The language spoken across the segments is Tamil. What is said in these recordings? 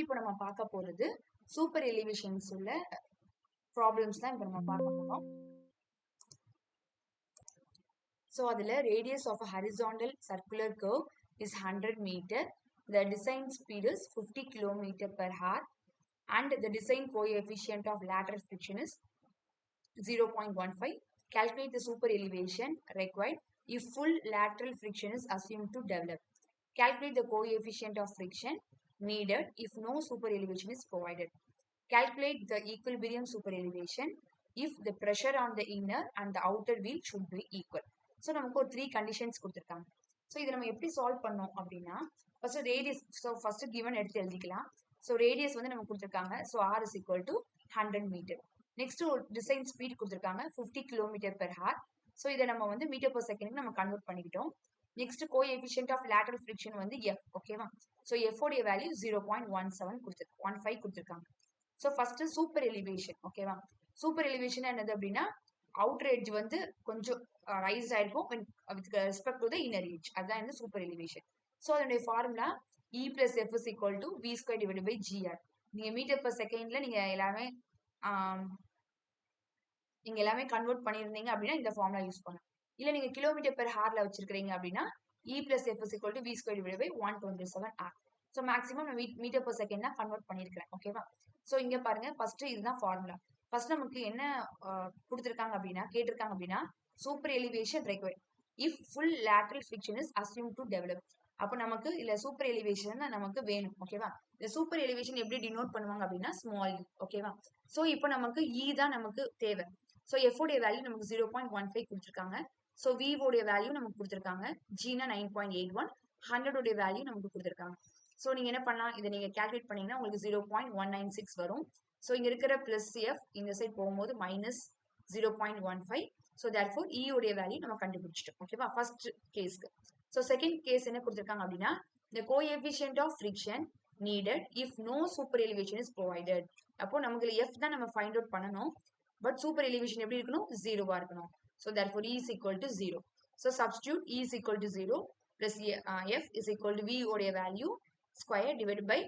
இப்போ நம்ம பார்க்க போறது சூப்பர் எலிவேஷன்ஸ் உள்ள ப்ராப்ளம்ஸ் தான் இப்போ நம்ம பார்க்க போறோம். ஸோ அதில் radius of horizontal circular curve is 100 metre. The design speed is 50 km per hour and the design coefficient of lateral friction is 0.15. Calculate the super elevation required if full lateral friction is assumed to develop. Calculate the coefficient of friction needed if no super elevation is provided. Calculate the equilibrium super elevation if the pressure on the inner and the outer wheel should be equal. So நமக்கு ஒரு 3 கண்டிஷன்ஸ் கொடுத்துருக்காங்க. ஸோ இதை நம்ம எப்படி சால்வ் பண்ணோம் அப்படின்னா first radius, so first given எடுத்து எழுதிக்கலாம். ஸோ ரேடியஸ் வந்து நமக்கு கொடுத்துருக்காங்க. So R is equal to 100 metre. Next ஒரு டிசைன் ஸ்பீட் கொடுத்துருக்காங்க 50 km per hour. ஸோ இதை நம்ம வந்து மீட்டர் பர் செகண்ட் நம்ம கன்வெர்ட் பண்ணிக்கிட்டோம். Next coefficient of lateral friction வந்து எஃப், ஓகேவா? ஸோ எஃப்ஓடைய வேல்யூ 0.17 கொடுத்துருக்காங்க. ஸோ ஃபர்ஸ்ட் சூப்பர் எலிவேஷன், ஓகேவா? சூப்பர் எலிவேஷன் என்னது அப்படின்னா அவுட்டர் எட்ஜ் வந்து கொஞ்சம் ரைஸ் ஆயிருக்கும் with respect to the inner edge. அதுதான் வந்து சூப்பர் எலிவேஷன். ஸோ அதனுடைய formula E plus F is equal to we square divide by GR. நீங்க மீட்டர் பர் செகண்ட்ல நீங்க எல்லாமே கன்வெர்ட் பண்ணியிருந்தீங்க அப்படின்னா இந்த ஃபார்முலா யூஸ் பண்ணலாம். இல்ல நீங்க கிலோமீட்டர் பெர் ஹார்ல வச்சிருக்கீங்க அப்படின்னா e plus F is equal to we square divide by 127 R. So maximum நான் மீட்டர் பர் செகண்ட் தான் கன்வெர்ட் பண்ணியிருக்கிறேன், ஓகேவா? ஸோ இங்க பாருங்க ஃபர்ஸ்ட் இதுதான் ஃபார்முலா. ஃபர்ஸ்ட் நமக்கு என்ன கொடுத்துருக்காங்க அப்படின்னா கேட்டிருக்காங்க அப்படின்னா super elevation required if full lateral friction is assume to develop. அப்போ நமக்கு இல்ல சூப்பர் எலிவேஷன் நமக்கு வேணும், ஓகேவா? இந்த சூப்பர் எலிவேஷன் எப்படி டினோட் பண்ணுவாங்க அப்படின்னா ஸ்மால் இ, ஓகேவா? ஸோ இப்போ நமக்கு இ தான் நமக்கு தேவை. ஸோ எஃப் உடைய வேல்யூ நமக்கு 0.15 கொடுத்துருக்காங்க. ஸோ வி உடைய வேல்யூ நமக்கு கொடுத்துருக்காங்க. ஜினா 9.81, 100 உடைய வேல்யூ நமக்கு கொடுத்துருக்காங்க. ஸோ நீங்க என்ன பண்ணலாம், இதை நீங்க கால்குலேட் பண்ணீங்கன்னா உங்களுக்கு 0.196 வரும். ஸோ இங்க இருக்கிற பிளஸ் எஃப் இந்த சைட் போகும்போது மைனஸ் 0.15. ஸோ தேர்ஃபோர் இ உடைய வேல்யூ நம்ம கண்டுபிடிச்சிட்டோம், ஓகேவா? ஃபர்ஸ்ட் கேஸ்க்கு. ஸோ செகண்ட் கேஸ் என்ன கொடுத்துருக்காங்க அப்படின்னா the coefficient of friction needed if no super elevation is provided. அப்போ நமக்கு எஃப் தான் நம்ம ஃபைண்ட் அவுட் பண்ணணும். பட் சூப்பர் எலிவேஷன் எப்படி இருக்கணும், ஜீரோவா இருக்கணும். So therefore e is equal to 0. So substitute e is equal to 0 plus F is equal to v உடைய value square divide by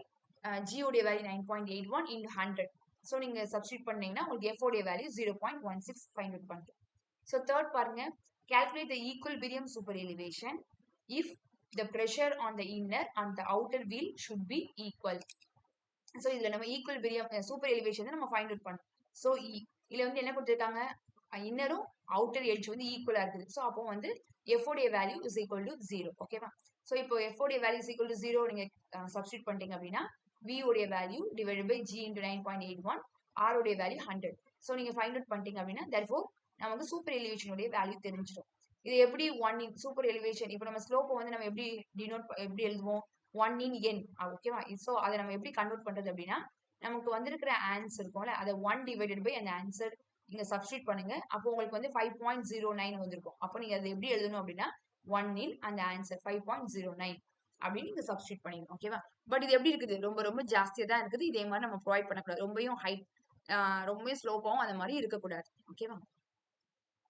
g உடைய வேல்யூ 9.81 இன்டு 100. ஸோ நீங்க சப்ஸ்டியூட் பண்ணீங்கன்னா உங்களுக்கு எஃப் உடைய வேல்யூ 0.16 ஃபைண்ட் அவுட் பண்ணிட்டோம். ஸோ தேர்ட் பாருங்க, calculate the equilibrium super elevation if the pressure on the inner and the outer wheel should be equal. So இதுல நம்ம ஈக்குவல்பிரியம் சூப்பர் எலிவேஷன் நம்ம ஃபைண்ட் அவுட் பண்ணோம். ஸோ இதுல வந்து என்ன கொடுத்துருக்காங்க, இன்னரும் அவுட்டர் எட்ஜ் வந்து ஈக்குவலா இருக்குது. ஸோ அப்போ வந்து எஃப் உடைய வேல்யூ இஸ் ஈக்குவல் டு 0, ஓகேவா? ஸோ இப்போ எஃப் உடைய வேல்யூ இஸ் ஈக்குவல் டு 0 நீங்க சப்ஸ்டியூட் பண்ணிட்டீங்க அப்படின்னா வி உடைய value divided by G into 9.81, R உடைய வேல்யூ 100. ஸோ நீங்க ஃபைண்ட் அவுட் பண்ணிட்டீங்க அப்படின்னா தேர்ஃபோர் நமக்கு சூப்பர் எலிவேஷனுடைய வேல்யூ தெரிஞ்சிடும். இது எப்படி ஒன் இன் சூப்பர் எலிவேஷன், இப்போ நம்ம ஸ்லோப்பை வந்து நம்ம எப்படி எழுதுவோம், 1 in n, ஓகேவா? ஸோ அதை நம்ம எப்படி கன்வெர்ட் பண்றது அப்படின்னா நமக்கு வந்திருக்கிற ஆன்சர் இருக்கும்ல அதை 1 டிவைடட் பை அந்த ஆன்சர் நீங்க சப்ஸ்டியூட் பண்ணுங்க. அப்போ உங்களுக்கு வந்து 5.09 வந்திருக்கும். அப்போ நீங்க அதை எப்படி எழுதணும் அப்படின்னா 1 in அந்த ஆன்சர் 5.09 அப்படின்னு நீங்க சப்ஸ்டியூட் பண்ணிடணும், ஓகேவா? பட் இது எப்படி இருக்குது, ரொம்ப ரொம்ப ஜாஸ்தியா தான் இருக்குது. இதே மாதிரி நம்ம ப்ரொவைட் பண்ணக்கூடாது. ரொம்பவும் ஹைட் ரொம்பவும் ஸ்லோப்பாவும் அந்த மாதிரி இருக்கக்கூடாது, ஓகேவா?